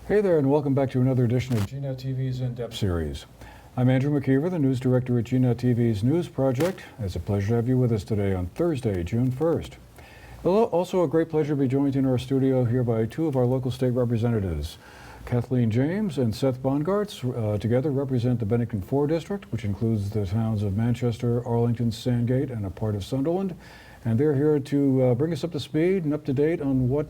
Hey there, and welcome back to another edition of GNAT-TV's In-Depth series. I'm Andrew McKeever, the news director at GNAT-TV's News Project. It's a pleasure to have you with us today on Thursday, June 1st. Also a great pleasure to be joined in our studio here by two of our local state representatives. Kathleen James and Seth Bongartz together represent the Bennington 4 district, which includes the towns of Manchester, Arlington, Sandgate, and a part of Sunderland. And they're here to bring us up to speed and up to date on what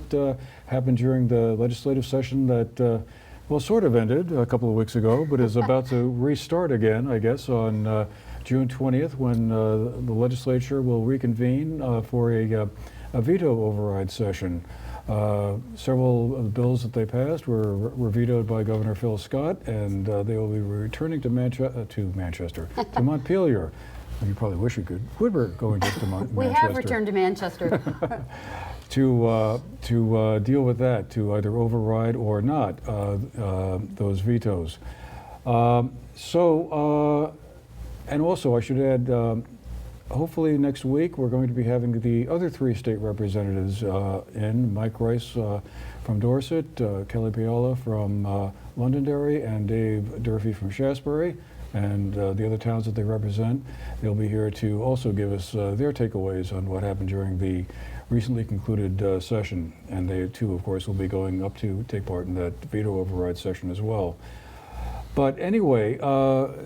happened during the legislative session that, well, sort of ended a couple of weeks ago, but is about to restart again, I guess, on June 20th when the legislature will reconvene for a veto-override session. Several of the bills that they passed were vetoed by Governor Phil Scott, and they will be returning to Manchester, to Montpelier. You probably wish you could. We're going just to Manchester. We have returned to Manchester. to deal with that, to either override or not those vetoes. And also I should add, hopefully next week we're going to be having the other three state representatives in, Mike Rice from Dorset, Kelly Piola from Londonderry, and Dave Durfee from Shaftesbury, and the other towns that they represent. They'll be here to also give us their takeaways on what happened during the recently concluded session. And they too, of course, will be going up to take part in that veto override session as well. But anyway,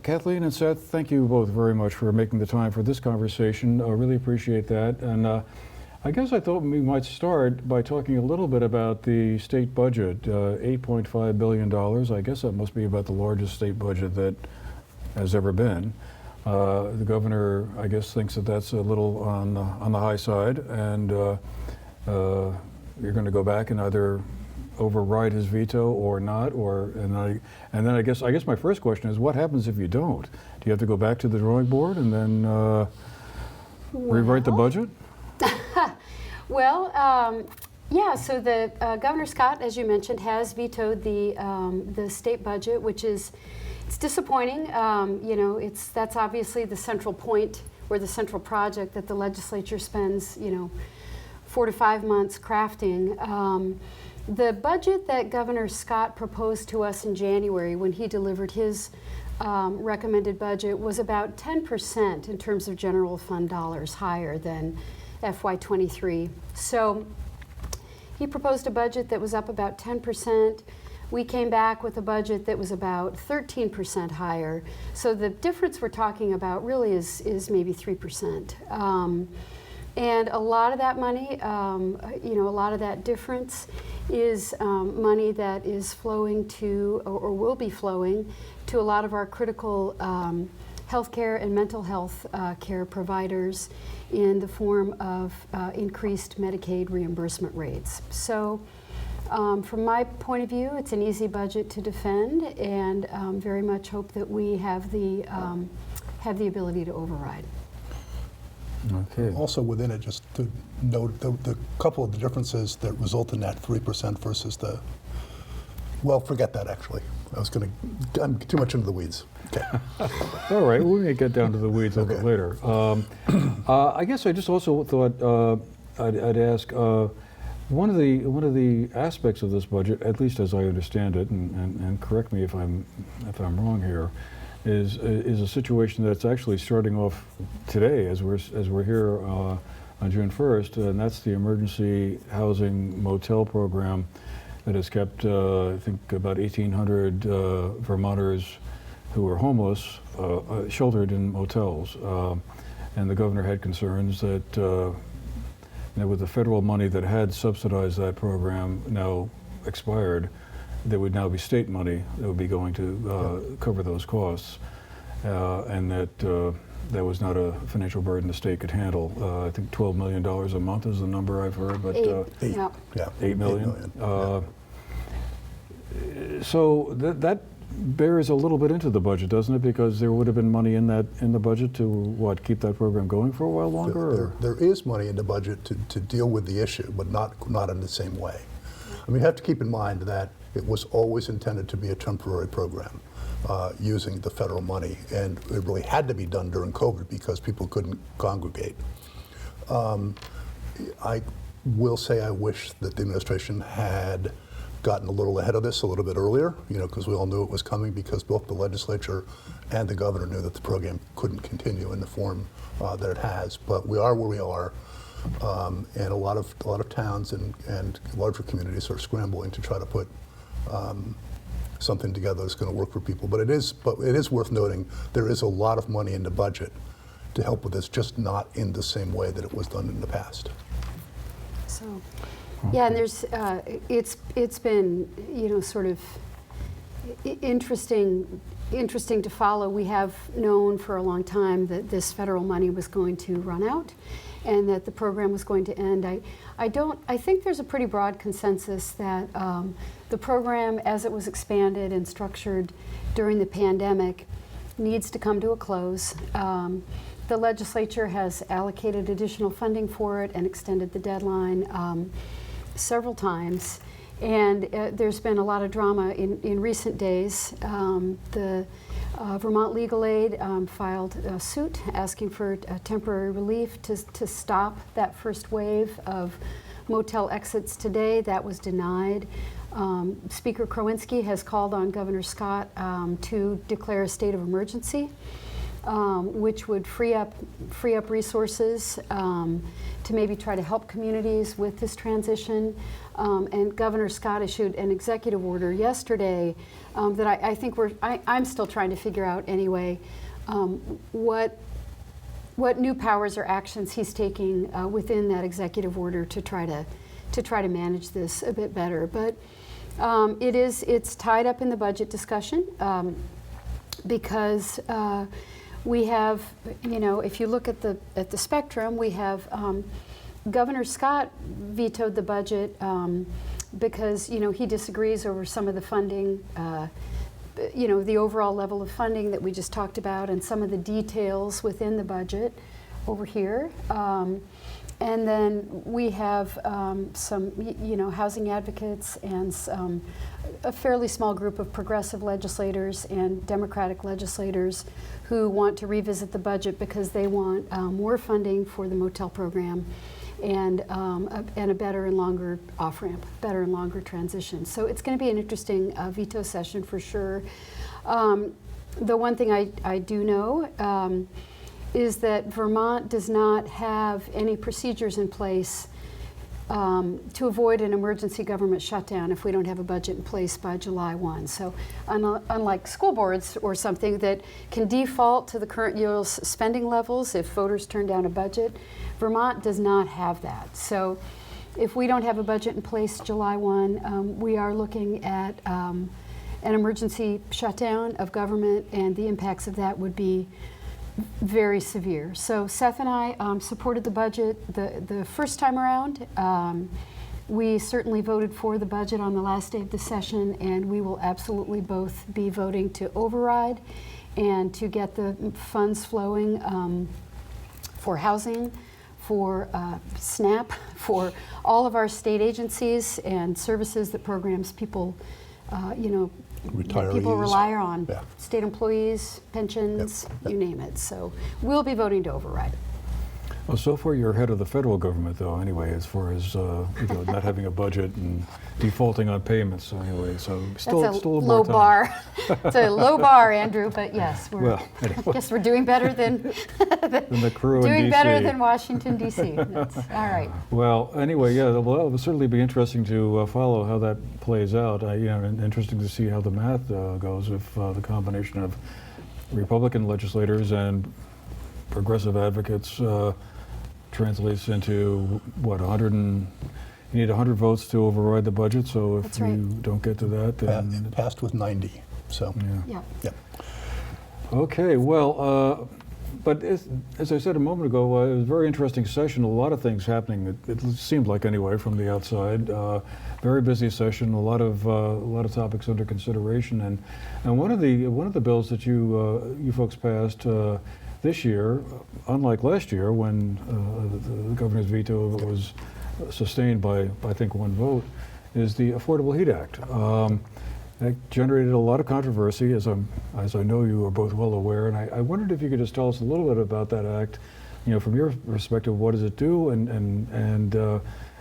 Kathleen and Seth, thank you both very much for making the time for this conversation. I really appreciate that. And I guess I thought we might start by talking a little bit about the state budget, $8.5 billion. I guess that must be about the largest state budget that has ever been. The governor, I guess, thinks that that's a little on the high side, and you're going to go back and either override his veto or not, and then I guess my first question is, what happens if you don't? Do you have to go back to the drawing board and then rewrite the budget? Well, yeah. So the Governor Scott, as you mentioned, has vetoed the state budget, which is. It's disappointing. You know, that's obviously the central point or the central project that the legislature spends, 4 to 5 months crafting. The budget that Governor Scott proposed to us in January when he delivered his recommended budget was about 10% in terms of general fund dollars higher than FY23. So he proposed a budget that was up about 10%. We came back with a budget that was about 13% higher. So the difference we're talking about really is maybe 3%. And a lot of that money, a lot of that difference is money that is flowing to, or will be flowing to a lot of our critical healthcare and mental health care providers in the form of increased Medicaid reimbursement rates. So. From my point of view, it's an easy budget to defend, and very much hope that we have the ability to override. Okay. Also within it, just to note the couple of the differences that result in that 3% versus well, forget that actually. I'm too much into the weeds. Okay. All right, we may get down to the weeds a little bit later. I guess I just also thought I'd ask. One of the aspects of this budget, at least as I understand it, and correct me if I'm wrong here, is a situation that's actually starting off today as we're here on June 1st, and that's the emergency housing motel program that has kept I think about 1,800 Vermonters who are homeless sheltered in motels, and the governor had concerns that. Now, with the federal money that had subsidized that program now expired, there would now be state money that would be going to cover those costs, and that was not a financial burden the state could handle. I think $12 million a month is the number I've heard, but $8 million. So that bears a little bit into the budget, doesn't it? Because there would have been money in the budget to keep that program going for a while longer. There is money in the budget to deal with the issue, but not in the same way. I mean, you have to keep in mind that it was always intended to be a temporary program using the federal money, and it really had to be done during COVID because people couldn't congregate. I will say I wish that the administration had gotten a little ahead of this a little bit earlier, because we all knew it was coming, because both the legislature and the governor knew that the program couldn't continue in the form that it has. But we are where we are, and a lot of towns and larger communities are scrambling to try to put something together that's going to work for people. But it is worth noting there is a lot of money in the budget to help with this, just not in the same way that it was done in the past. So, yeah, and there's it's been sort of interesting to follow. We have known for a long time that this federal money was going to run out, and that the program was going to end. I think there's a pretty broad consensus that the program, as it was expanded and structured during the pandemic, needs to come to a close. The legislature has allocated additional funding for it and extended the deadline several times. And there's been a lot of drama in recent days. The Vermont Legal Aid filed a suit asking for temporary relief to stop that first wave of motel exits today. That was denied. Speaker Krowinski has called on Governor Scott to declare a state of emergency, which would free up resources to maybe try to help communities with this transition. And Governor Scott issued an executive order yesterday that I think I'm still trying to figure out anyway what new powers or actions he's taking within that executive order to try to manage this a bit better. But it's tied up in the budget discussion because we have, if you look at the spectrum, we have Governor Scott vetoed the budget because he disagrees over some of the funding, the overall level of funding that we just talked about, and some of the details within the budget over here. And then we have some, housing advocates and a fairly small group of progressive legislators and Democratic legislators who want to revisit the budget because they want more funding for the motel program and a better and longer off-ramp, better and longer transition. So it's going to be an interesting veto session for sure. The one thing I do know is that Vermont does not have any procedures in place to avoid an emergency government shutdown if we don't have a budget in place by July 1. So unlike school boards or something that can default to the current year's spending levels if voters turn down a budget, Vermont does not have that. So if we don't have a budget in place July 1, we are looking at an emergency shutdown of government, and the impacts of that would be very severe. So Seth and I supported the budget the first time around. We certainly voted for the budget on the last day of the session, and we will absolutely both be voting to override and to get the funds flowing for housing, for SNAP, for all of our state agencies and services that programs people, Retirees. people rely on, Yeah. state employees, pensions, Yep. you name it. So we'll be voting to override. Well, so far you're ahead of the federal government, though, anyway, as far as not having a budget and defaulting on payments. So anyway, so still That's a still low more time. bar. It's a low bar, Andrew. But yes, Well, I guess we're doing better than than the crew in doing DC. better than Washington D.C. That's all right. Well, anyway, yeah, well, it will certainly be interesting to follow how that plays out. And interesting to see how the math goes if the combination of Republican legislators and progressive advocates translates into what, 100 and you need 100 votes to override the budget. So if That's right. you don't get to that, then It passed with 90. So, yeah. Yeah. yeah. Okay, well, but as I said a moment ago, it was a very interesting session. A lot of things happening. It seemed like anyway from the outside. Very busy session. A lot of topics under consideration. And one of the bills that you folks passed this year, unlike last year when the governor's veto was sustained by I think one vote, is the Affordable Heat Act. That generated a lot of controversy, as I know you are both well aware, and I wondered if you could just tell us a little bit about that act, from your perspective. What does it do, and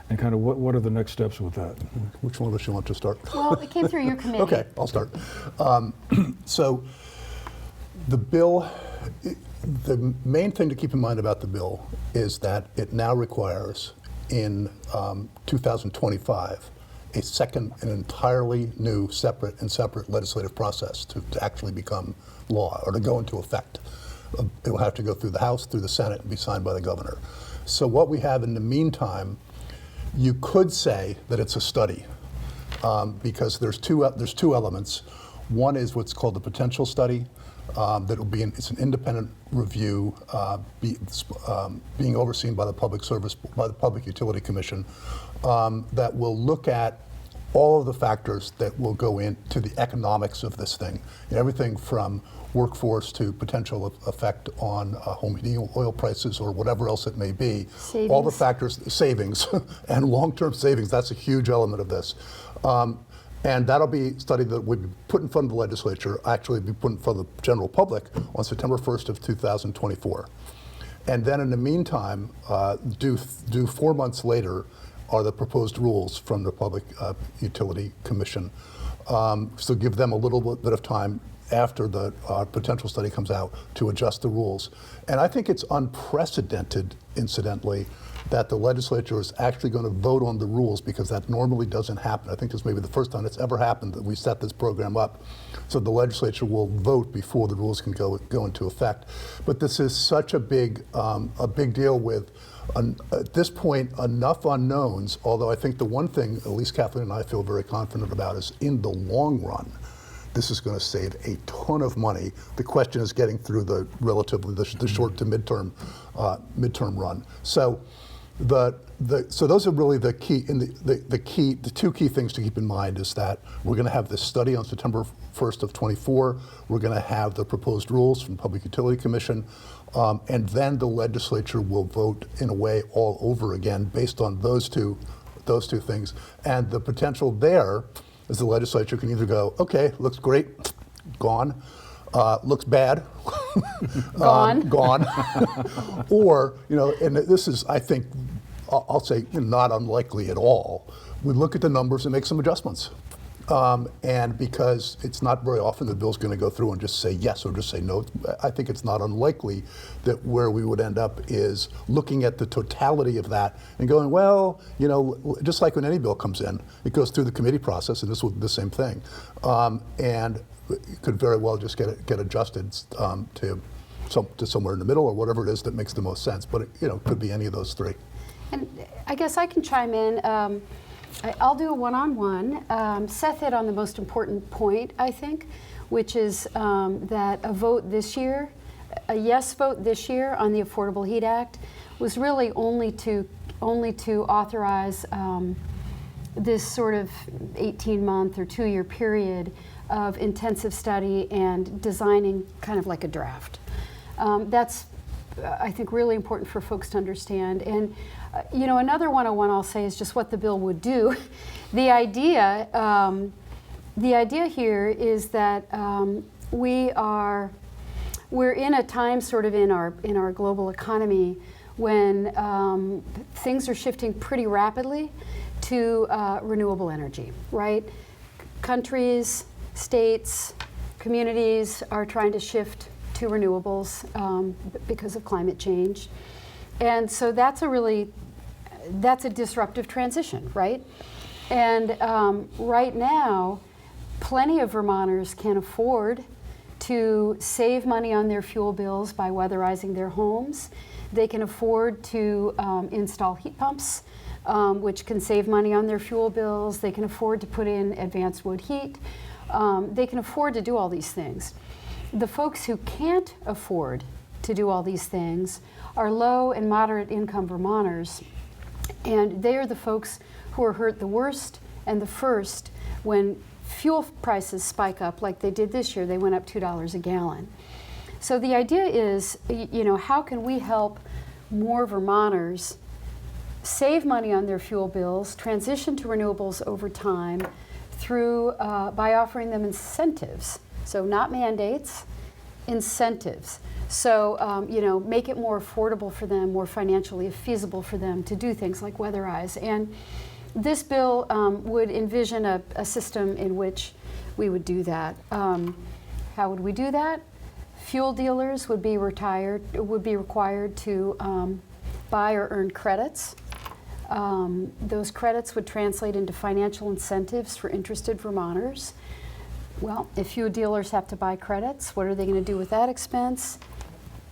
and kind of what are the next steps with that? Which one of us you want to start? Well, it came through your committee. Okay, I'll start. So the bill, the main thing to keep in mind about the bill is that it now requires in 2025 an entirely new separate legislative process to actually become law or to go into effect. It will have to go through the House, through the Senate, and be signed by the governor. So what we have in the meantime, you could say that it's a study because there's two elements. One is what's called the potential study. That will be it's an independent review being overseen by the Public Utility Commission that will look at all of the factors that will go into the economics of this thing. Everything from workforce to potential effect on home heating oil prices or whatever else it may be. Savings. All the factors, savings and long-term savings, that's a huge element of this. And that'll be a study that would be put in front of the legislature, actually be put in front of the general public on September 1st of 2024. And then in the meantime, due 4 months later, are the proposed rules from the Public Utility Commission. So give them a little bit of time after the potential study comes out to adjust the rules. And I think it's unprecedented, incidentally, that the legislature is actually going to vote on the rules because that normally doesn't happen. I think this may be the first time it's ever happened that we set this program up. So the legislature will vote before the rules can go into effect. But this is such a big deal with, at this point, enough unknowns, although I think the one thing, at least Kathleen and I feel very confident about, is in the long run, this is going to save a ton of money. The question is getting through the short to midterm run. So so those are really the key. The two key things to keep in mind is that we're going to have this study on September 1st of 24. We're going to have the proposed rules from the Public Utility Commission, and then the legislature will vote in a way all over again based on those two things. And the potential there is the legislature can either go, okay, looks great, gone. Looks bad, gone. Or, and this is, I think, I'll say not unlikely at all. We look at the numbers and make some adjustments. And because it's not very often the bill's going to go through and just say yes or just say no, I think it's not unlikely that where we would end up is looking at the totality of that and going, well, just like when any bill comes in, it goes through the committee process, and this will be the same thing. And it could very well just get adjusted to somewhere in the middle or whatever it is that makes the most sense. But it could be any of those three. And I guess I can chime in. I'll do a one-on-one. Seth hit on the most important point, I think, which is that a vote this year, a yes vote this year on the Affordable Heat Act, was really only to authorize this sort of 18-month or 2-year period of intensive study and designing kind of like a draft. That's, I think, really important for folks to understand. And another 101 I'll say is just what the bill would do. The idea here is that we're in a time sort of in our global economy when things are shifting pretty rapidly to renewable energy, right? Countries, states, communities are trying to shift to renewables because of climate change. And so that's a disruptive transition, right? And right now, plenty of Vermonters can afford to save money on their fuel bills by weatherizing their homes. They can afford to install heat pumps, which can save money on their fuel bills. They can afford to put in advanced wood heat. They can afford to do all these things. The folks who can't afford to do all these things are low and moderate income Vermonters, and they are the folks who are hurt the worst and the first when fuel prices spike up like they did this year. They went up $2 a gallon. So the idea is, how can we help more Vermonters save money on their fuel bills, transition to renewables over time through by offering them incentives. So not mandates, incentives. So, you know, make it more affordable for them, more financially feasible for them to do things like weatherize. And this bill would envision a system in which we would do that. How would we do that? Fuel dealers would be required to buy or earn credits. Those credits would translate into financial incentives for interested Vermonters. Well, if fuel dealers have to buy credits, what are they going to do with that expense?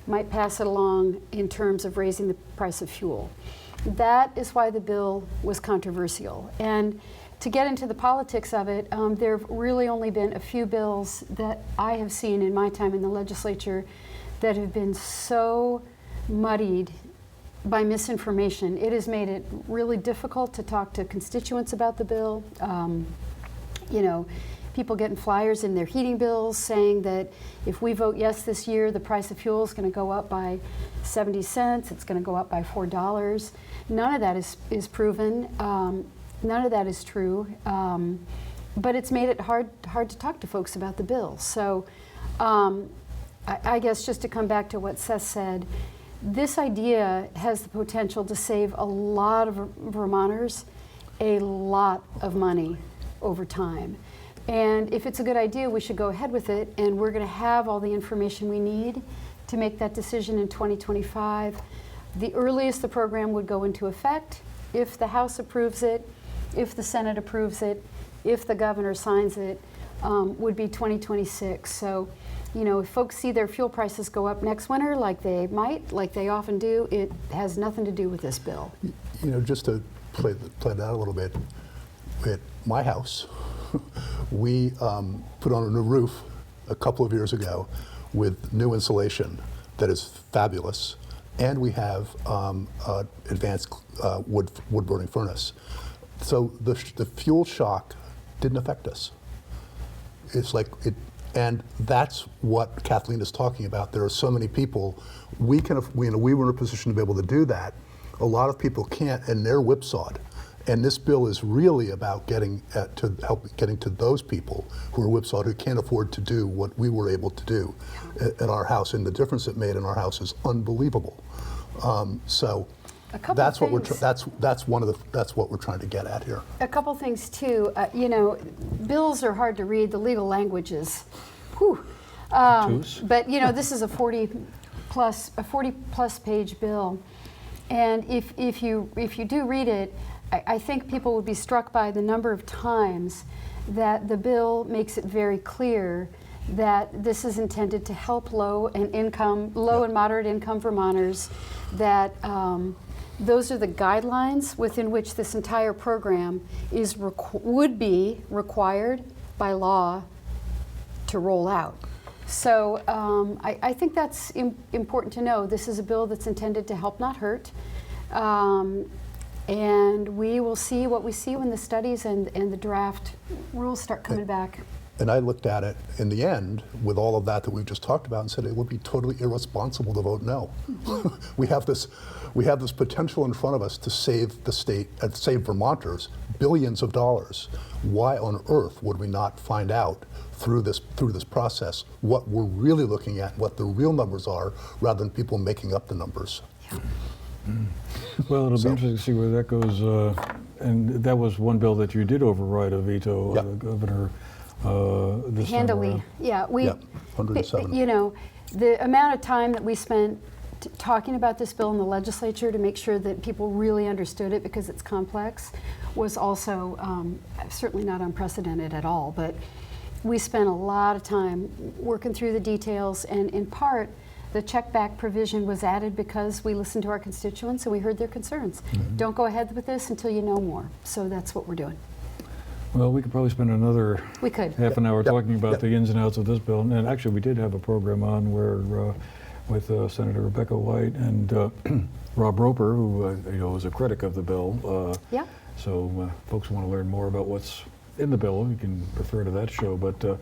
Might pass it along in terms of raising the price of fuel. That is why the bill was controversial. And to get into the politics of it, there have really only been a few bills that I have seen in my time in the legislature that have been so muddied by misinformation. It has made it really difficult to talk to constituents about the bill. You know, people getting flyers in their heating bills saying that if we vote yes this year, the price of fuel is going to go up by 70 cents, it's going to go up by $4. None of that is proven. None of that is true. But it's made it hard to talk to folks about the bill. So I guess just to come back to what Seth said, this idea has the potential to save a lot of Vermonters a lot of money over time. And if it's a good idea, we should go ahead with it, and we're going to have all the information we need to make that decision in 2025. The earliest the program would go into effect, if the House approves it, if the Senate approves it, if the governor signs it, would be 2026. So, you know, if folks see their fuel prices go up next winter, like they might, like they often do, it has nothing to do with this bill. You know, just to play that a little bit, at my house, we put on a new roof a couple of years ago with new insulation that is fabulous, and we have advanced wood burning furnace. So the fuel shock didn't affect us. It's like it, and that's what Kathleen is talking about. There are so many people. We were in a position to be able to do that. A lot of people can't, and they're whipsawed. And this bill is really about getting to those people who are whipsawed, who can't afford to do what we were able to do at our house. And the difference it made in our house is unbelievable. So that's what that's what we're trying to get at here. A couple things too. You know, bills are hard to read. The legal language is, whew. But you know, this is a 40 plus page bill, and if you do read it, I think people would be struck by the number of times that the bill makes it very clear that this is intended to help low and moderate income Vermonters, that those are the guidelines within which this entire program would be required by law to roll out. So I think that's important to know. This is a bill that's intended to help, not hurt. And we will see what we see when the studies and the draft rules start coming back. And I looked at it in the end with all of that we've just talked about and said it would be totally irresponsible to vote no. we have this potential in front of us to save the state and save Vermonters billions of dollars. Why on earth would we not find out through this process what we're really looking at, what the real numbers are, rather than people making up the numbers? Yeah. Well, it'll be interesting to see where that goes. And that was one bill that you did override a veto, Yep. the governor. This Handily, yeah. We, 107. You know, the amount of time that we spent talking about this bill in the legislature to make sure that people really understood it, because it's complex, was also certainly not unprecedented at all. But we spent a lot of time working through the details, and in part, the check back provision was added because we listened to our constituents and we heard their concerns. Mm-hmm. Don't go ahead with this until you know more. So that's what we're doing. Well, we could probably spend another half an hour talking about the ins and outs of this bill. And actually, we did have a program on where with Senator Rebecca White and Rob Roper, who you know is a critic of the bill. So folks want to learn more about what's in the bill, you can refer to that show. But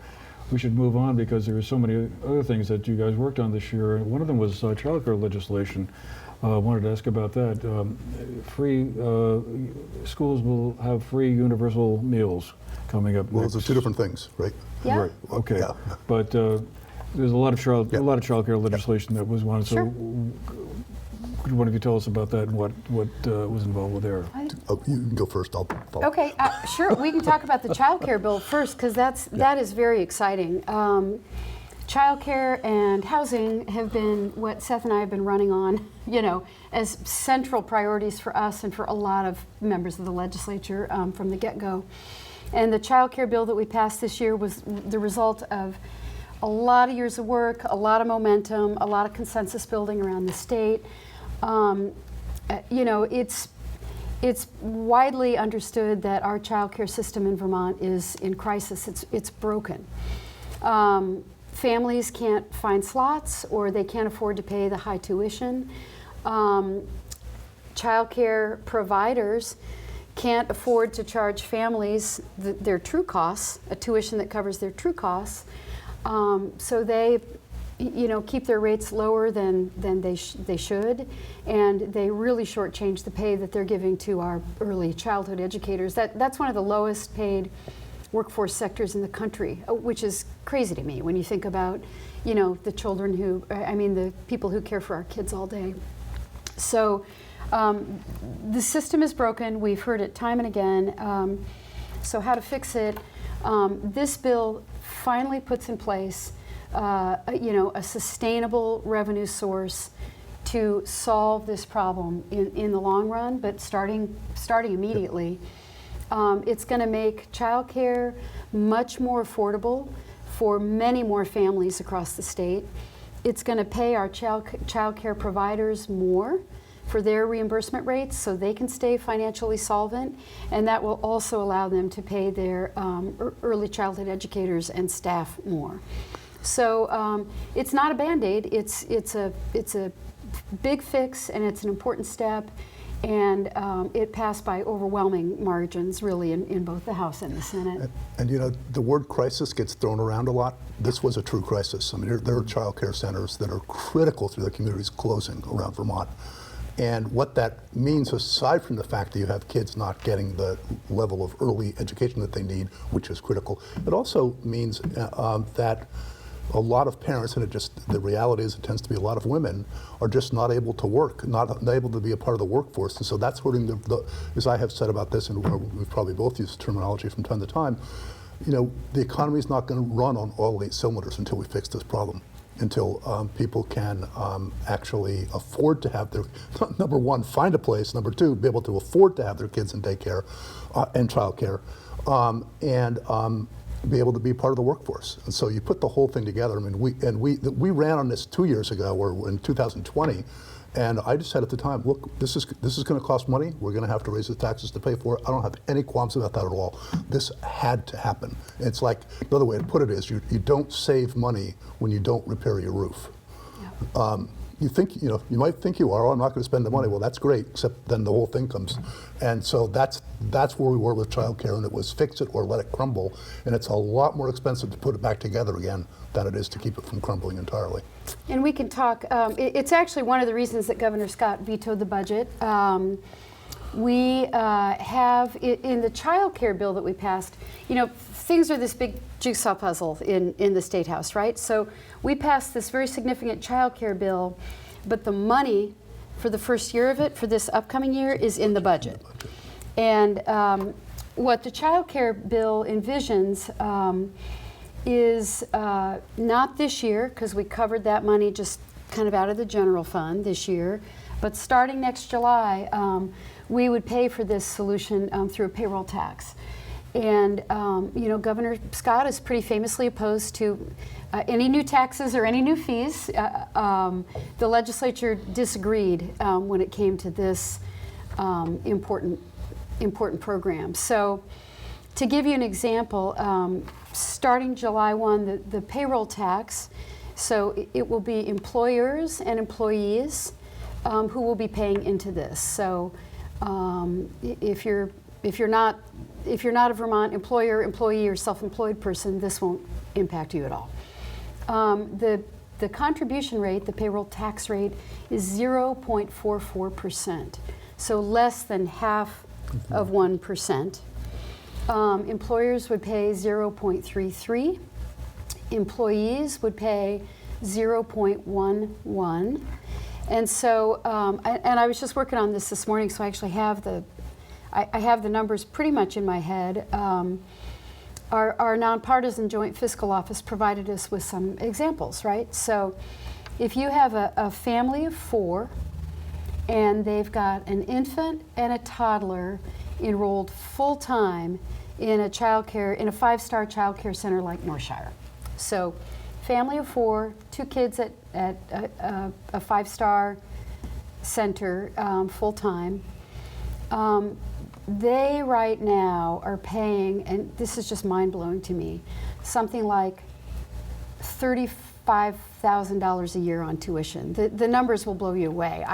we should move on because there are so many other things that you guys worked on this year. One of them was child care legislation. I wanted to ask about that. Schools will have free universal meals coming up. Well, those are two different things, right? Yeah. Right. Okay. Yeah. But There's a lot of child care legislation that was wanted. Sure. So, could one of you tell us about that and what was involved with there? Oh, you can go first. I'll follow. Okay, sure. We can talk about the child care bill first because that is very exciting. Child care and housing have been what Seth and I have been running on, as central priorities for us and for a lot of members of the legislature from the get-go. And the child care bill that we passed this year was the result of a lot of years of work, a lot of momentum, a lot of consensus building around the state. It's widely understood that our child care system in Vermont is in crisis. It's broken. Families can't find slots, or they can't afford to pay the high tuition. Child care providers can't afford to charge families their true costs, a tuition that covers their true costs. So they, keep their rates lower than they should, and they really shortchange the pay that they're giving to our early childhood educators. That's one of the lowest paid workforce sectors in the country, which is crazy to me when you think about, the children the people who care for our kids all day. So the system is broken. We've heard it time and again. So how to fix it? This bill finally puts in place, a sustainable revenue source to solve this problem in the long run, but starting immediately. It's going to make childcare much more affordable for many more families across the state. It's going to pay our child care providers more for their reimbursement rates so they can stay financially solvent, and that will also allow them to pay their early childhood educators and staff more. So it's not a Band-Aid, it's a big fix, and it's an important step, and it passed by overwhelming margins really in both the House and the Senate. And the word crisis gets thrown around a lot. This was a true crisis. I mean, there are child care centers that are critical to their communities closing around Vermont. And what that means, aside from the fact that you have kids not getting the level of early education that they need, which is critical, it also means that a lot of parents, and the reality is it tends to be a lot of women, are just not able to work, not able to be a part of the workforce. And so that's hurting as I have said about this, and we've probably both used the terminology from time to time, the economy is not going to run on all 8 cylinders until we fix this problem, until people can actually afford to have their, number one, find a place, number two, be able to afford to have their kids in daycare and childcare, and be able to be part of the workforce. And so you put the whole thing together. I mean, we ran on this 2 years ago, or in 2020, and I just said at the time, look, this is going to cost money. We're going to have to raise the taxes to pay for it. I don't have any qualms about that at all. This had to happen. It's like, another way to put it is, you don't save money when you don't repair your roof. Yeah. You think, you might think you are, I'm not going to spend the money. Well, that's great, except then the whole thing comes. And so that's where we were with childcare, and it was fix it or let it crumble. And it's a lot more expensive to put it back together again than it is to keep it from crumbling entirely. And we can talk, it's actually one of the reasons that Governor Scott vetoed the budget. We have, in the child care bill that we passed, things are this big jigsaw puzzle in the State House, right? So we passed this very significant child care bill, but the money for the first year of it, for this upcoming year, is in the budget. And what the child care bill envisions is not this year, because we covered that money just kind of out of the general fund this year, but starting next July, we would pay for this solution through a payroll tax. And Governor Scott is pretty famously opposed to any new taxes or any new fees. The legislature disagreed when it came to this important program. So, to give you an example, starting July 1, the payroll tax, so it will be employers and employees who will be paying into this. So, if you're not a Vermont employer, employee, or self-employed person, this won't impact you at all. The contribution rate, the payroll tax rate, is 0.44%, so less than half of 1%. Employers would pay 0.33, employees would pay 0.11. And so, and I was just working on this morning, so I actually have I have the numbers pretty much in my head. Our nonpartisan Joint Fiscal Office provided us with some examples, right? So if you have a family of 4 and they've got an infant and a toddler enrolled full-time in a childcare, in a 5-star childcare center like Northshire. So family of 4, 2 kids at a 5-star center full-time. They right now are paying, and this is just mind-blowing to me, something like $35,000 a year on tuition. The numbers will blow you away.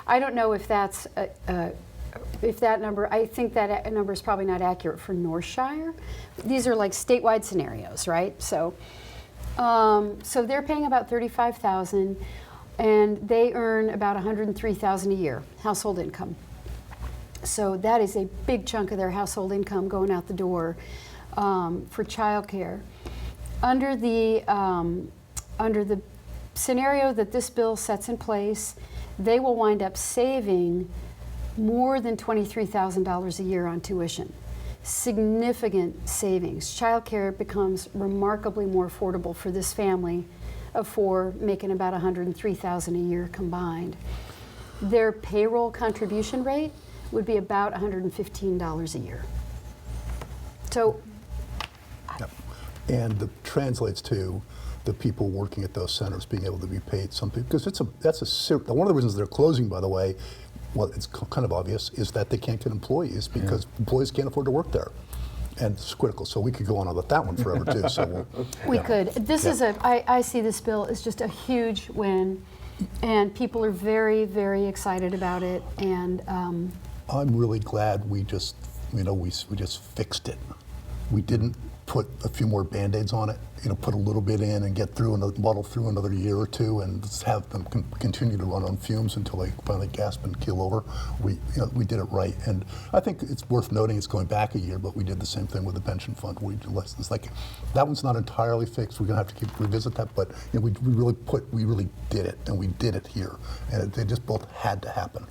I don't know if that's if that number, I think that number is probably not accurate for Northshire. These are like statewide scenarios, right? So, so they're paying about $35,000, and they earn about $103,000 a year household income. So that is a big chunk of their household income going out the door for childcare. Under the scenario that this bill sets in place, they will wind up saving more than $23,000 a year on tuition. Significant savings. Childcare becomes remarkably more affordable for this family of 4, making about $103,000 a year combined. Their payroll contribution rate would be about $115 a year. So, Yep. And that translates to the people working at those centers being able to be paid something, because one of the reasons they're closing, by the way, well, it's kind of obvious, is that they can't get employees because employees can't afford to work there. And it's critical. So we could go on about that one forever too. So we could. This is I see this bill as just a huge win, and people are very, very excited about it. And I'm really glad we just, we just fixed it. We didn't put a few more Band-Aids on it, put a little bit in and get through and muddle through another year or two and just have them continue to run on fumes until they finally gasp and keel over. We did it right. And I think it's worth noting it's going back a year, but we did the same thing with the pension fund. It's like, that one's not entirely fixed. We're gonna have to revisit that, but we really did it, and we did it here. And they just both had to happen.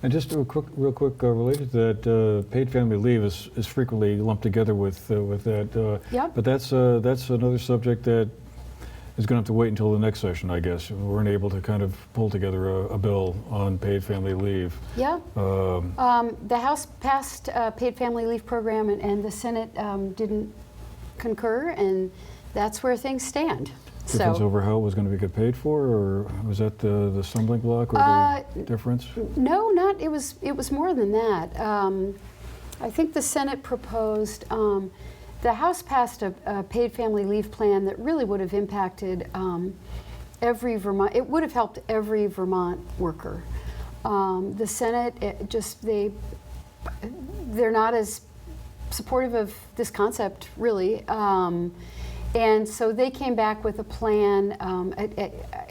And just real quick, related to that, paid family leave is frequently lumped together with that. Yep. But that's another subject that is going to have to wait until the next session, I guess. We weren't able to kind of pull together a bill on paid family leave. yeah, the House passed a paid family leave program, and the Senate didn't concur, and that's where things stand. Difference over how it was going to get paid for, or was that the stumbling block, or the difference? No, not. It was more than that. I think the Senate proposed. The House passed a paid family leave plan that really would have impacted every Vermont. It would have helped every Vermont worker. The Senate they're not as supportive of this concept, really. And so they came back with a plan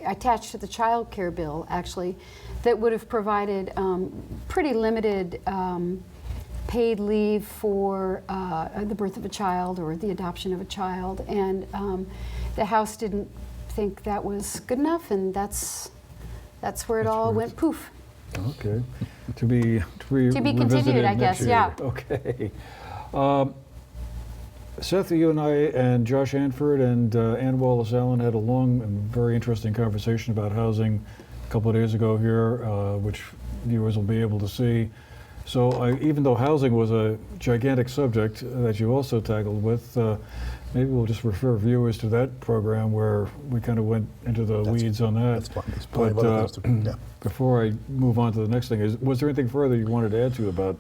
attached to the child care bill, actually, that would have provided pretty limited paid leave for the birth of a child or the adoption of a child. And the House didn't think that was good enough, and that's where it all went poof. Okay. To be continued, I guess, year. yeah. Okay. Seth, you and I and Josh Anford and Ann Wallace Allen had a long and very interesting conversation about housing a couple of days ago here, which viewers will be able to see. So even though housing was a gigantic subject that you also tackled with, maybe we'll just refer viewers to that program where we kind of went into the weeds on that. That's fine. There's plenty of other things to, before I move on to the next thing, was there anything further you wanted to add to about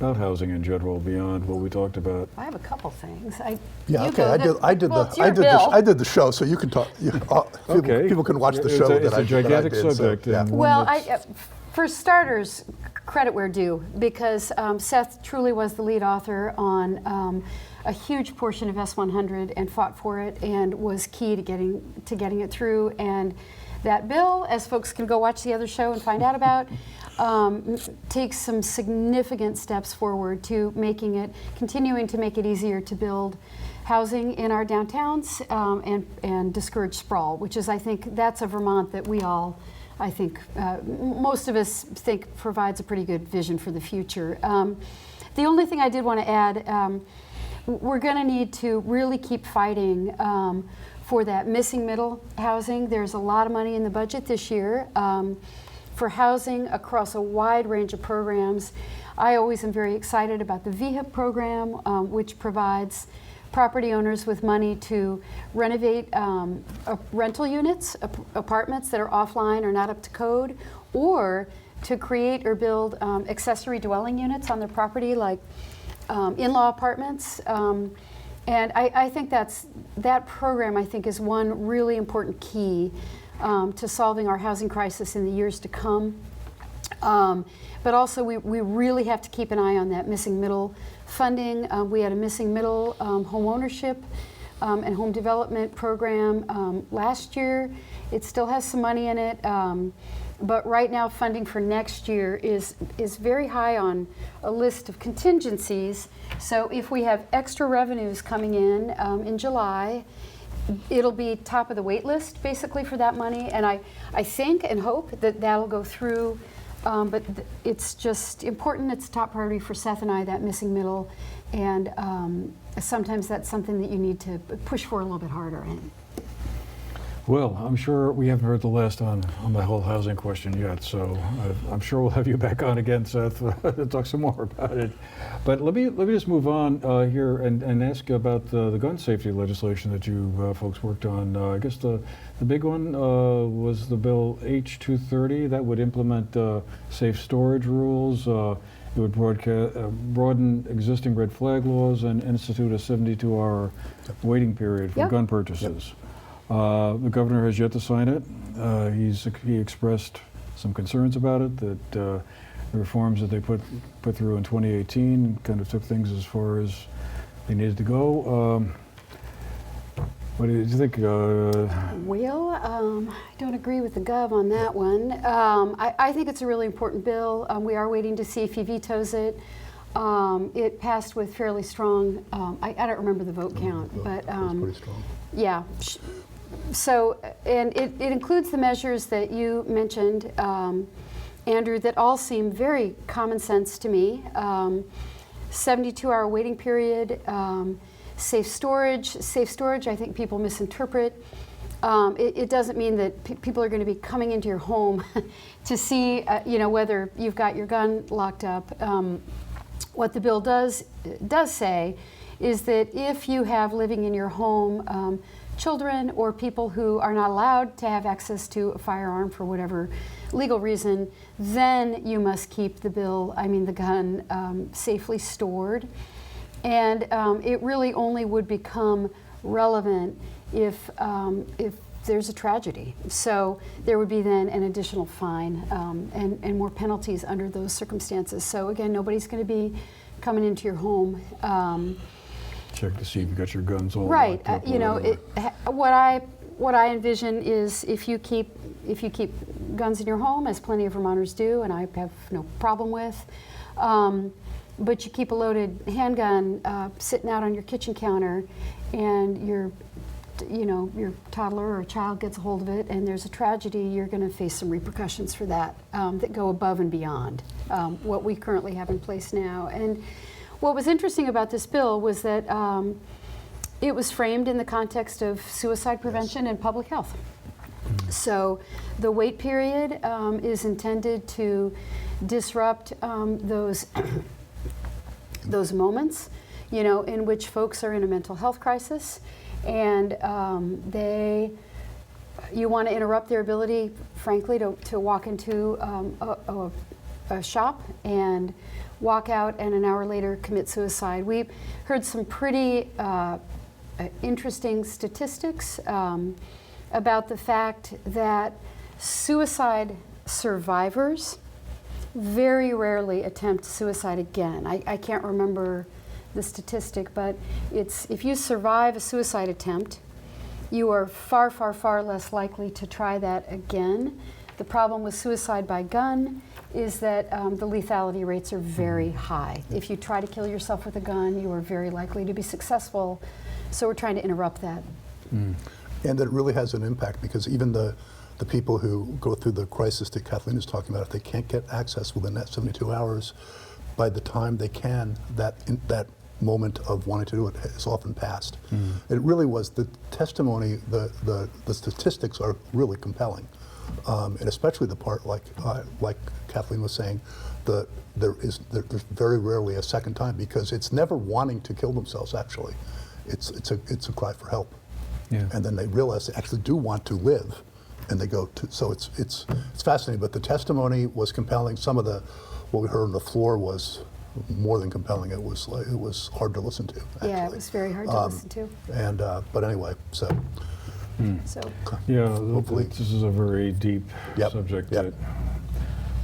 housing in general beyond what we talked about? I have a couple things. I did the show, so you can talk. People can watch the show. It's a gigantic subject. So, yeah. Well, for starters, credit where due, because Seth truly was the lead author on a huge portion of S100 and fought for it and was key to getting it through. And that bill, as folks can go watch the other show and find out about, take some significant steps forward to continuing to make it easier to build housing in our downtowns and discourage sprawl, which is, I think, that's a Vermont that we all, I think, most of us think provides a pretty good vision for the future. The only thing I did want to add, we're going to need to really keep fighting for that missing middle housing. There's a lot of money in the budget this year for housing across a wide range of programs. I always am very excited about the VHIP program, which provides property owners with money to renovate rental units, apartments that are offline or not up to code, or to create or build accessory dwelling units on their property, like in-law apartments. And I think that program, I think, is one really important key to solving our housing crisis in the years to come. But also, we really have to keep an eye on that missing middle funding. We had a missing middle home ownership and home development program last year. It still has some money in it, but right now funding for next year is very high on a list of contingencies. So if we have extra revenues coming in July, it'll be top of the wait list basically for that money. And I think and hope that that'll go through. But it's just important. It's top priority for Seth and I, that missing middle. And sometimes that's something that you need to push for a little bit harder. Well, I'm sure we haven't heard the last on the whole housing question yet, so I'm sure we'll have you back on again, Seth, to talk some more about it. But let me just move on here and ask about the gun safety legislation that you folks worked on. I guess the big one was the bill H-230 that would implement safe storage rules. It would broaden existing red flag laws and institute a 72-hour waiting period for gun purchases. The governor has yet to sign it. He expressed some concerns about it, that the reforms that they put through in 2018 kind of took things as far as they needed to go. What do you think? Well, I don't agree with the Gov on that one. I think it's a really important bill. We are waiting to see if he vetoes it. It passed with fairly strong, I don't remember the vote count, but it was pretty strong. Yeah. So, and it includes the measures that you mentioned, Andrew, that all seem very common sense to me. 72-hour waiting period, safe storage. Safe storage, I think people misinterpret. It doesn't mean that people are going to be coming into your home to see, whether you've got your gun locked up. What the bill does say is that if you have living in your home children or people who are not allowed to have access to a firearm for whatever legal reason, then you must keep the gun safely stored. And it really only would become relevant if there's a tragedy. So there would be then an additional fine and more penalties under those circumstances. So again, nobody's going to be coming into your home. Check to see if you got your guns all right. locked up. What I envision is if you keep guns in your home, as plenty of Vermonters do, and I have no problem with, but you keep a loaded handgun sitting out on your kitchen counter, and your toddler or child gets a hold of it, and there's a tragedy, you're going to face some repercussions for that that go above and beyond what we currently have in place now. And what was interesting about this bill was that it was framed in the context of suicide prevention and public health. So the wait period is intended to disrupt those moments, in which folks are in a mental health crisis, and you want to interrupt their ability, frankly, to walk into a shop and walk out and an hour later commit suicide. We've heard some pretty interesting statistics about the fact that suicide survivors very rarely attempt suicide again. I can't remember the statistic, but if you survive a suicide attempt, you are far, far, far less likely to try that again. The problem with suicide by gun is that the lethality rates are very high. If you try to kill yourself with a gun, you are very likely to be successful. So we're trying to interrupt that. And it really has an impact, because even the people who go through the crisis that Kathleen is talking about, if they can't get access within that 72 hours, by the time they can, that moment of wanting to do it is often past. It really was the testimony, the statistics are really compelling. And especially the part like Kathleen was saying, there's very rarely a second time, because it's never wanting to kill themselves. Actually, it's a cry for help, and then they realize they actually do want to live, and they go to. So it's fascinating. But the testimony was compelling. Some of what we heard on the floor was more than compelling. It was hard to listen to. Actually. Yeah, it was very hard to listen to. And but anyway, so. So Yeah, hopefully. this is a very deep subject that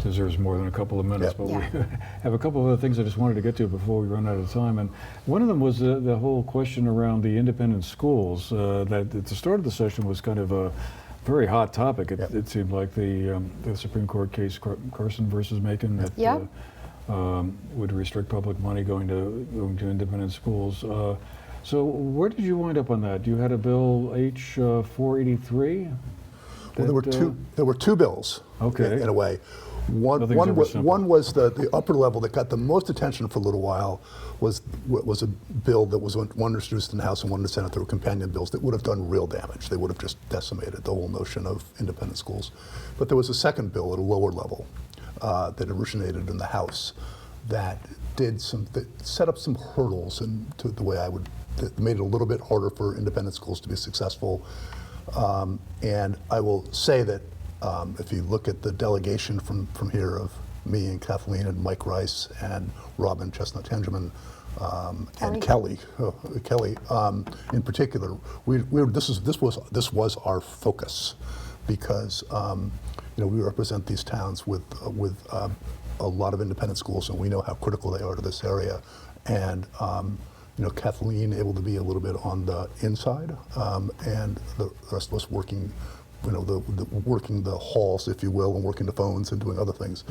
deserves more than a couple of minutes, but we have a couple of other things I just wanted to get to before we run out of time. And one of them was the whole question around the independent schools that at the start of the session was kind of a very hot topic. It seemed like the Supreme Court case, Carson versus Macon, that would restrict public money going to independent schools. So where did you wind up on that? You had a bill H 483. Well, there were two bills. Okay. In a way, one was the upper level that got the most attention for a little while. Was a bill that was one introduced in the House and one in the Senate. There were companion bills that would have done real damage. They would have just decimated the whole notion of independent schools. But there was a second bill at a lower level that originated in the House that set up some hurdles, and to the way that made it a little bit harder for independent schools to be successful. And I will say that if you look at the delegation from here of me and Kathleen and Mike Rice and Robin Chestnut-Tenjamin and Kelly in particular, this was our focus, because we represent these towns with a lot of independent schools, and we know how critical they are to this area. And Kathleen able to be a little bit on the inside, and the rest of us working, working the halls, if you will, and working the phones and doing other things.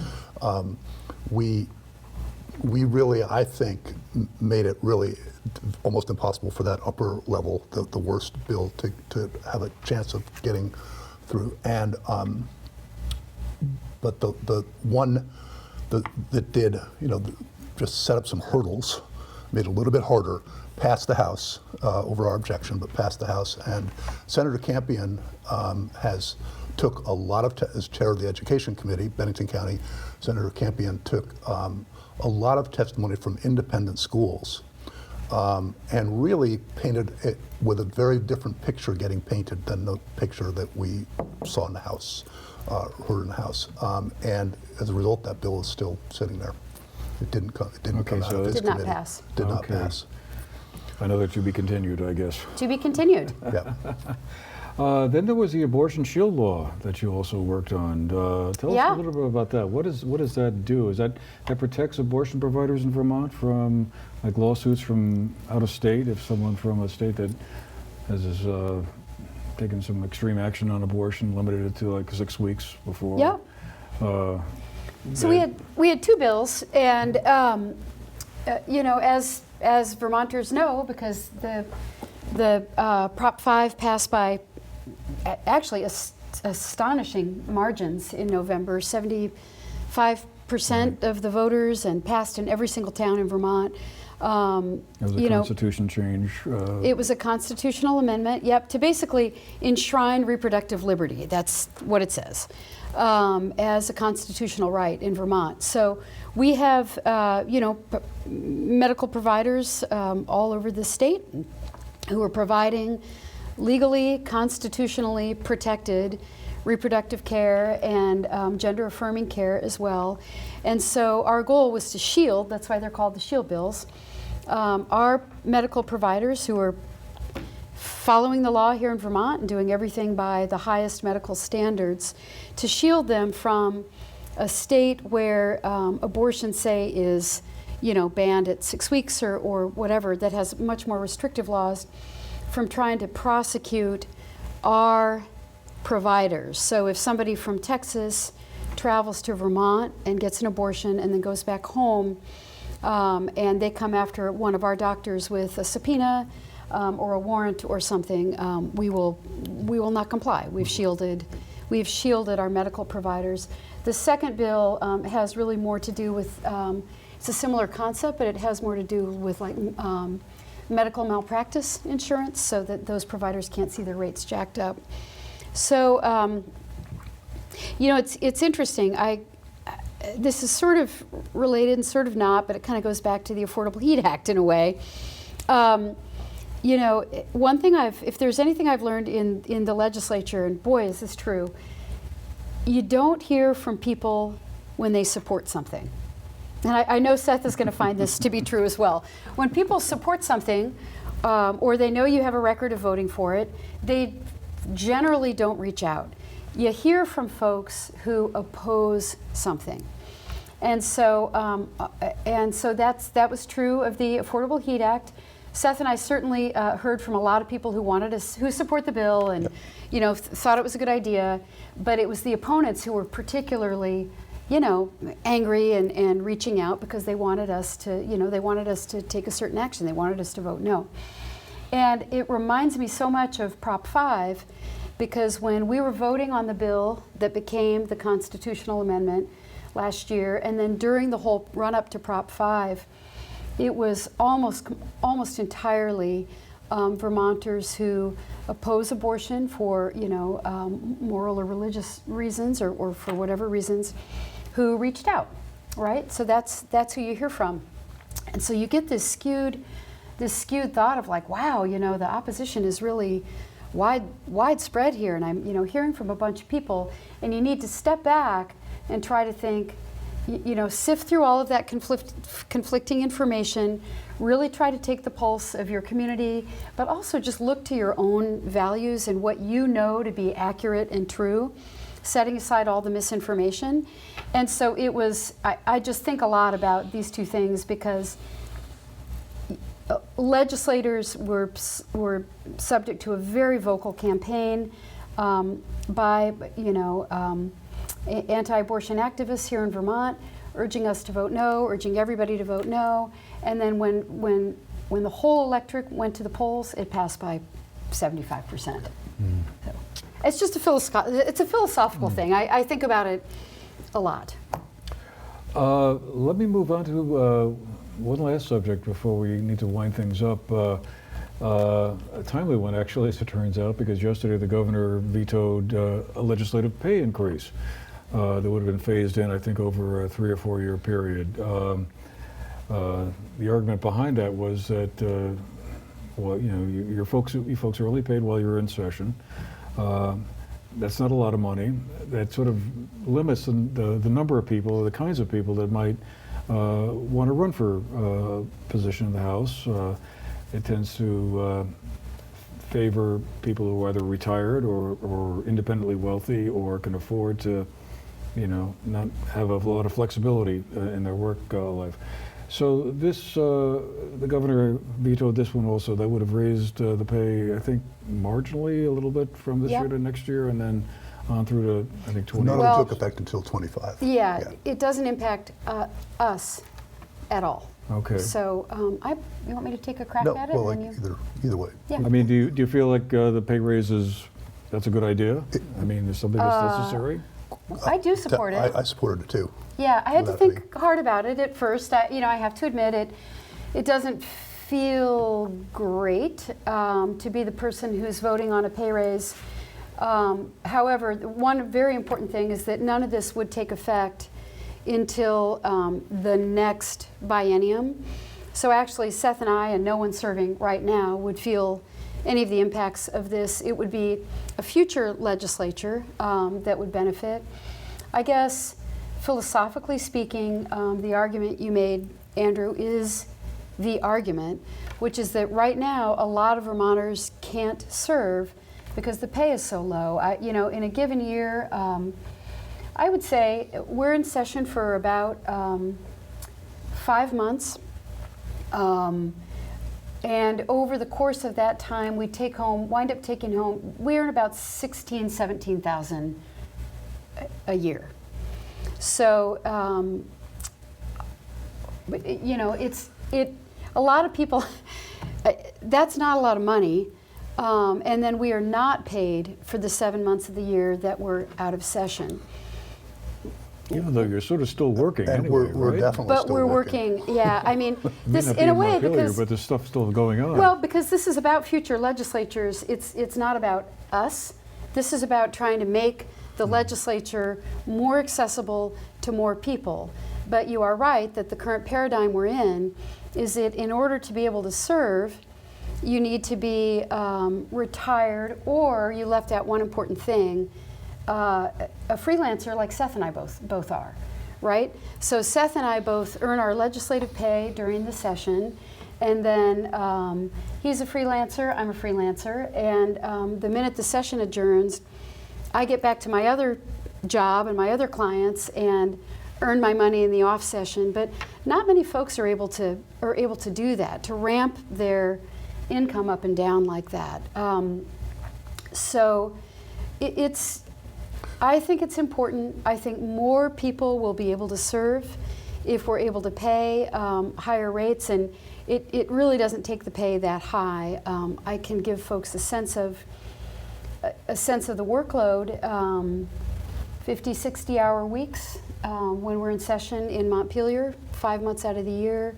We really, I think, made it really almost impossible for that upper level, the worst bill, to have a chance of getting through. And but the one that did, just set up some hurdles, made it a little bit harder, passed the House over our objection, but passed the House. And Senator Campion took a lot of, as chair of the Education Committee, Bennington County, Senator Campion took a lot of testimony from independent schools and really painted it with a very different picture getting painted than the picture that we saw in the House, heard in the House. And as a result, that bill is still sitting there. It didn't come out of his committee. Did not pass. Did not pass. I know that to be continued, I guess. To be continued. Yeah. Then there was the abortion shield law that you also worked on. Tell us a little bit about that. What does that do? Is that protects abortion providers in Vermont from like lawsuits from out of state? If someone from a state that has taken some extreme action on abortion, limited it to like 6 weeks before. Yeah. So we had two bills, and as Vermonters know, because the Prop 5 passed by actually astonishing margins in November, 75% of the voters, and passed in every single town in Vermont. It was a constitution change. It was a constitutional amendment, to basically enshrine reproductive liberty. That's what it says, as a constitutional right in Vermont. So we have, medical providers all over the state who are providing legally, constitutionally protected reproductive care and gender-affirming care as well. And so our goal was to shield, that's why they're called the shield bills, our medical providers who are following the law here in Vermont and doing everything by the highest medical standards, to shield them from a state where abortion, say, is banned at 6 weeks or whatever, that has much more restrictive laws, from trying to prosecute our providers. So if somebody from Texas travels to Vermont and gets an abortion and then goes back home, and they come after one of our doctors with a subpoena or a warrant or something, we will not comply. We've shielded our medical providers. The second bill has really more to do with, it's a similar concept, but it has more to do with like medical malpractice insurance, so that those providers can't see their rates jacked up. So, you know, it's interesting. This is sort of related and sort of not, but it kind of goes back to the Affordable Heat Act in a way. You know, one thing if there's anything I've learned in the legislature, and boy, is this true, you don't hear from people when they support something. And I know Seth is going to find this to be true as well. When people support something, or they know you have a record of voting for it, they generally don't reach out. You hear from folks who oppose something. And so that was true of the Affordable Heat Act. Seth and I certainly heard from a lot of people who support the bill and, you know, thought it was a good idea, but it was the opponents who were particularly, you know, angry and reaching out because they wanted us to, you know, they wanted us to take a certain action. They wanted us to vote no. And it reminds me so much of Prop 5, because when we were voting on the bill that became the constitutional amendment last year, and then during the whole run-up to Prop 5, it was almost entirely Vermonters who oppose abortion for, you know, moral or religious reasons, or for whatever reasons, who reached out, right? So that's who you hear from, and so you get this skewed thought of like, wow, you know, the opposition is really widespread here, and I'm, you know, hearing from a bunch of people, and you need to step back and try to think, you know, sift through all of that conflicting information, really try to take the pulse of your community, but also just look to your own values and what you know to be accurate and true, setting aside all the misinformation. And so it was, I just think a lot about these two things, because legislators were subject to a very vocal campaign by, you know, anti-abortion activists here in Vermont, urging us to vote no, urging everybody to vote no. And then when the whole electorate went to the polls, it passed by 75%. So it's just a philosophical thing. I think about it a lot. Let me move on to one last subject before we need to wind things up. A timely one, actually, as it turns out, because yesterday the governor vetoed a legislative pay increase that would have been phased in, I think, over a 3 or 4 year period. The argument behind that was that, well, you know, you folks are only paid while you're in session. That's not a lot of money. That sort of limits the number of people, the kinds of people that might want to run for a position in the House. It tends to favor people who are either retired or independently wealthy or can afford to, you know, not have a lot of flexibility in their work life. So this, the governor vetoed this one also. That would have raised the pay, I think, marginally a little bit from this year to next year, and then on through to, I think, 20. None of it took effect until 25. Yeah, it doesn't impact us at all. Okay. So, you want me to take a crack at it? Well, and like then either way. Yeah. I mean, do you feel like the pay raise that's a good idea? I mean, is something that's necessary? I do support it. I supported it too. Yeah, I had to Without think hard about it at first. You know, I have to admit it doesn't feel great to be the person who's voting on a pay raise. However, one very important thing is that none of this would take effect until the next biennium. So actually, Seth and I, and no one serving right now, would feel any of the impacts of this. It would be a future legislature that would benefit. I guess, philosophically speaking, the argument you made, Andrew, is the argument, which is that right now a lot of Vermonters can't serve because the pay is so low. You know, in a given year, I would say we're in session for about 5 months. And over the course of that time, we wind up taking home, we earn about 16, 17,000 a year. So, you know, a lot of people, that's not a lot of money. And then we are not paid for the 7 months of the year that we're out of session. Even though you're sort of still working And anyway, we're right? definitely But still we're working, yeah, I mean, May this, not in a be way, Montpelier, because, but there's stuff still going on. well, because this is about future legislatures, it's not about us. This is about trying to make the legislature more accessible to more people. But you are right that the current paradigm we're in is that in order to be able to serve, you need to be retired, or you left out one important thing, a freelancer like Seth and I both are, right? So Seth and I both earn our legislative pay during the session, and then he's a freelancer, I'm a freelancer, and the minute the session adjourns, I get back to my other job and my other clients and earn my money in the off session. But not many folks are able to do that, to ramp their income up and down like that. So I think it's important. I think more people will be able to serve if we're able to pay higher rates, and it really doesn't take the pay that high. I can give folks a sense of the workload. 50, 60-hour weeks when we're in session in Montpelier, 5 months out of the year.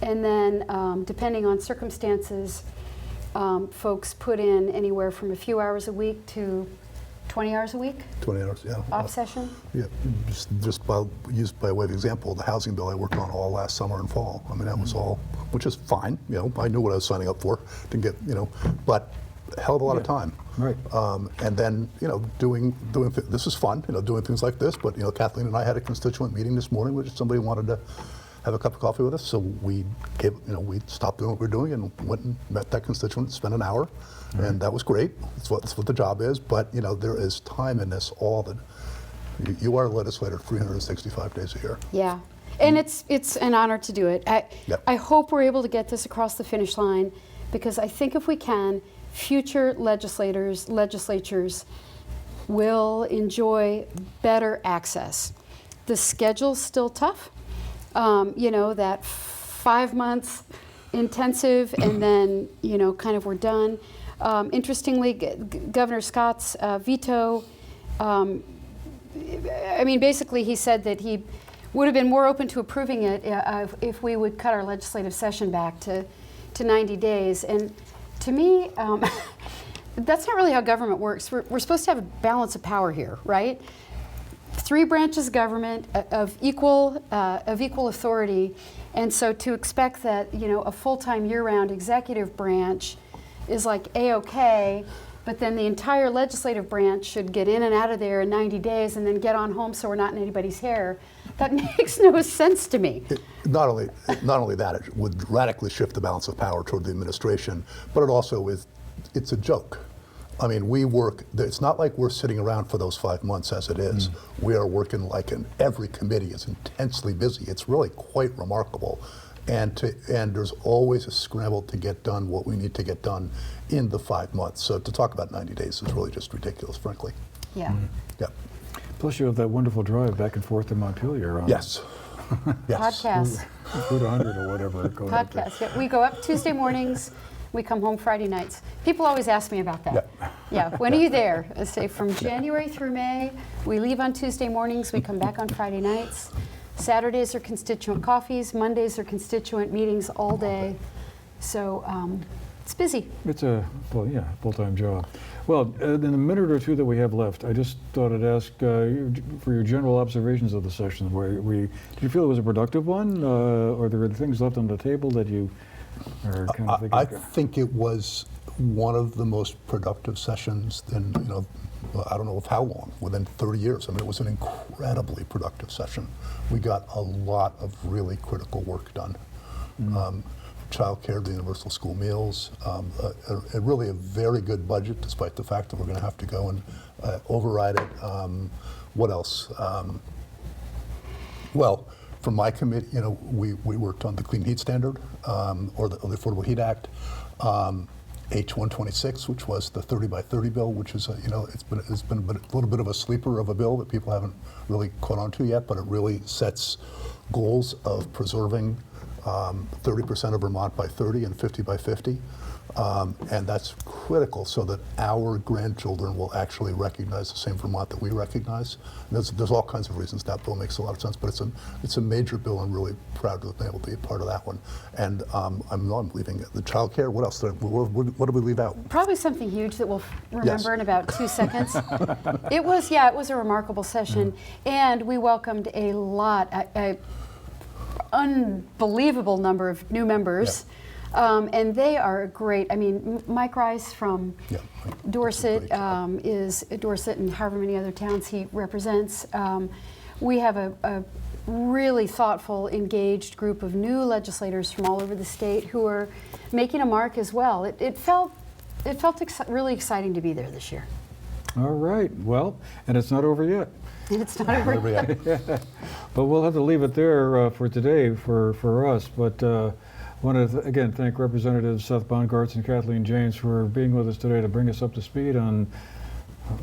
And then depending on circumstances, folks put in anywhere from a few hours a week to 20 hours a week 20 hours, yeah. off session. Yeah, just used by way of example, the housing bill I worked on all last summer and fall. I mean, that was all, which is fine. You know, I knew what I was signing up for. Didn't get, you know, but a hell of a lot of time. Right. And then, you know, this is fun, you know, doing things like this. But, you know, Kathleen and I had a constituent meeting this morning, which somebody wanted to have a cup of coffee with us. So we stopped doing what we were doing and went and met that constituent, spent an hour, and that was great. That's what the job is. But, you know, there is time in this you are a legislator 365 days a year. Yeah, and it's an honor to do it. Yep. I hope we're able to get this across the finish line, because I think if we can, future legislatures will enjoy better access. The schedule's still tough. You know, that 5 months intensive and then, you know, kind of we're done. Interestingly, Governor Scott's veto, I mean, basically he said that he would have been more open to approving it if we would cut our legislative session back to 90 days. And to me, that's not really how government works. We're supposed to have a balance of power here, right? 3 branches of government of equal authority, and so to expect that, you know, a full-time year-round executive branch is like A-OK, but then the entire legislative branch should get in and out of there in 90 days and then get on home so we're not in anybody's hair. That makes no sense to me. Not only that, it would radically shift the balance of power toward the administration, but it also it's a joke. I mean, it's not like we're sitting around for those 5 months as it is. We are working every committee is intensely busy. It's really quite remarkable. And there's always a scramble to get done what we need to get done in the 5 months. So to talk about 90 days is really just ridiculous, frankly. Yeah. Yeah. Plus you have that wonderful drive back and forth to Montpelier. Yes. Yes. Podcast. Route 100 or whatever. Going up there. Podcast. Yeah, we go up Tuesday mornings. We come home Friday nights. People always ask me about that. Yeah. When are you there? I say from January through May. We leave on Tuesday mornings. We come back on Friday nights. Saturdays are constituent coffees. Mondays are constituent meetings all day. So it's busy. It's a full-time job. Well, in the minute or two that we have left, I just thought I'd ask for your general observations of the session. Did you feel it was a productive one, or there were things left on the table that you are kind of thinking? I think it was one of the most productive sessions in, you know, I don't know of how long, within 30 years. I mean, it was an incredibly productive session. We got a lot of really critical work done. Child care, the universal school meals, really a very good budget, despite the fact that we're going to have to go and override it. What else? Well, from my committee, we worked on the Clean Heat Standard, or the Affordable Heat Act, H-126, which was the 30 by 30 bill, which is, it's been a little bit of a sleeper of a bill that people haven't really caught on to yet, but it really sets goals of preserving 30% of Vermont by 30 and 50 by 50. And that's critical so that our grandchildren will actually recognize the same Vermont that we recognize. And there's all kinds of reasons that bill makes a lot of sense, but it's a major bill. I'm really proud to have been able to be a part of that one. And I'm leaving the child care. What else? What did we leave out? Probably something huge that we'll remember Yes. in about 2 seconds. It was a remarkable session, and we welcomed a unbelievable number of new members. And they are great. I mean, Mike Rice from Dorset is Dorset and however many other towns he represents. We have a really thoughtful, engaged group of new legislators from all over the state who are making a mark as well. It felt really exciting to be there this year. All right. Well, and it's not over yet. And it's not over yet. But we'll have to leave it there for today for us. But I want to again thank Representatives Seth Bongartz and Kathleen James for being with us today to bring us up to speed on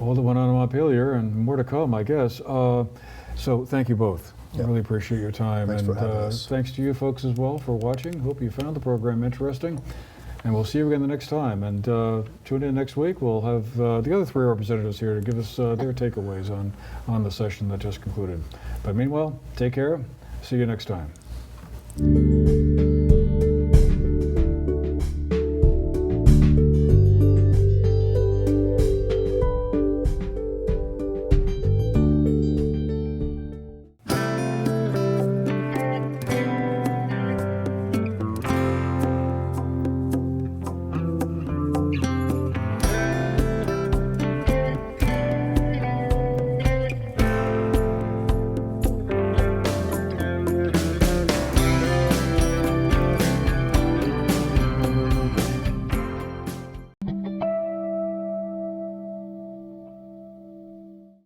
all that went on in Montpelier and more to come, I guess. So thank you both. I really appreciate your time. Thanks for having us. Thanks to you folks as well for watching. Hope you found the program interesting. And we'll see you again the next time. And tune in next week. We'll have the other three representatives here to give us their takeaways on the session that just concluded. But meanwhile, take care. See you next time.